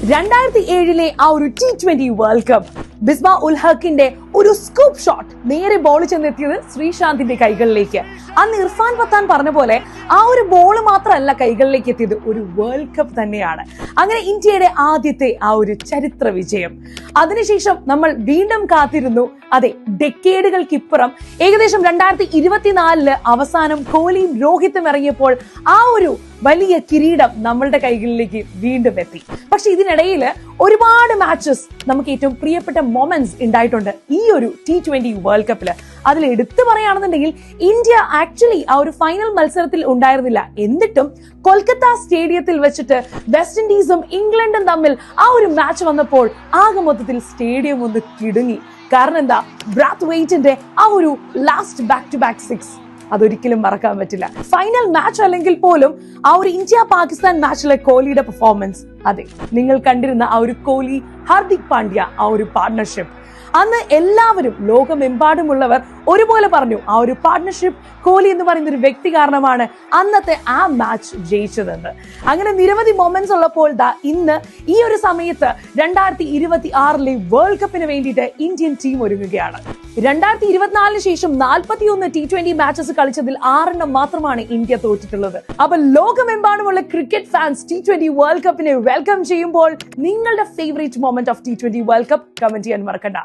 2007 ആ ഒരു T20 world cup Bisma ഉൽ ഹക്കിന്റെ ഒരു സ്കൂപ്പ് ഷോട്ട് നേരെ ബോൾ ചെന്നെത്തിയത് ശ്രീശാന്തിന്റെ കൈകളിലേക്ക്. അന്ന് ഇർഫാൻ പത്താൻ പറഞ്ഞ പോലെ ആ ഒരു ബോൾ മാത്രമല്ല കൈകളിലേക്ക് എത്തിയത്, ഒരു വേൾഡ് കപ്പ് തന്നെയാണ്. അങ്ങനെ ഇന്ത്യയുടെ ആദ്യത്തെ ആ ഒരു ചരിത്ര വിജയം. അതിനുശേഷം നമ്മൾ വീണ്ടും കാത്തിരുന്നു. അതെ, ഡെക്കേഡുകൾക്കിപ്പുറം ഏകദേശം 2024 അവസാനം കോഹ്ലിയും രോഹിത്തും ഇറങ്ങിയപ്പോൾ ആ ഒരു വലിയ കിരീടം നമ്മളുടെ കൈകളിലേക്ക് വീണ്ടും എത്തി. പക്ഷെ ഇതിനിടയിൽ ഒരുപാട് മാച്ചസ് നമുക്ക് ഏറ്റവും പ്രിയപ്പെട്ട മൊമെന്റ്സ് ഉണ്ടായിട്ടുണ്ട് ഈ ഒരു T20 വേൾഡ് കപ്പില്. അതിൽ എടുത്തു പറയുകയാണെന്നുണ്ടെങ്കിൽ ഇന്ത്യ ആക്ച്വലി ആ ഒരു ഫൈനൽ മത്സരത്തിൽ ഉണ്ടായിരുന്നില്ല. എന്നിട്ടും കൊൽക്കത്ത സ്റ്റേഡിയത്തിൽ വെച്ചിട്ട് വെസ്റ്റ് ഇൻഡീസും ഇംഗ്ലണ്ടും തമ്മിൽ ആ ഒരു മാച്ച് വന്നപ്പോൾ ആകെ മൊത്തത്തിൽ സ്റ്റേഡിയം ഒന്ന് കിടുങ്ങി. കാരണം എന്താ, ബ്രാത്ത് വെയ്റ്റിന്റെ ആ ഒരു ലാസ്റ്റ് ബാക്ക് ടു ബാക്ക് 6 അതൊരിക്കലും മറക്കാൻ പറ്റില്ല. ഫൈനൽ മാച്ച് അല്ലെങ്കിൽ പോലും ആ ഒരു ഇന്ത്യ പാകിസ്ഥാൻ മാച്ചിലെ കോഹ്ലിയുടെ പെർഫോമൻസ്, അതെ, നിങ്ങൾ കണ്ടിരുന്ന ആ ഒരു കോഹ്ലി ഹാർദിക് പാണ്ഡ്യ ആ ഒരു പാർട്ണർഷിപ്പ്, അന്ന് എല്ലാവരും ലോകമെമ്പാടുമുള്ളവർ ഒരുപോലെ പറഞ്ഞു ആ ഒരു പാർട്ണർഷിപ്പ് കോഹ്ലി എന്ന് പറയുന്ന ഒരു വ്യക്തി കാരണമാണ് അന്നത്തെ ആ മാച്ച് ജയിച്ചതെന്ന്. അങ്ങനെ നിരവധി മൊമെന്റ്സ് ഉള്ളപ്പോൾ ഇന്ന് ഈ ഒരു സമയത്ത് 2026 വേൾഡ് കപ്പിന് വേണ്ടിയിട്ട് ഇന്ത്യൻ ടീം ഒരുങ്ങുകയാണ്. 2024 ശേഷം 41 T20 മാച്ചസ് കളിച്ചതിൽ 6 മാത്രമാണ് ഇന്ത്യ തോറ്റിട്ടുള്ളത്. അപ്പൊ ലോകമെമ്പാടുമുള്ള ക്രിക്കറ്റ് ഫാൻസ് T20 വേൾഡ് കപ്പിനെ വെൽക്കം ചെയ്യുമ്പോൾ നിങ്ങളുടെ favourite moment of T20 world cup comment ചെയ്യാൻ മറക്കണ്ട.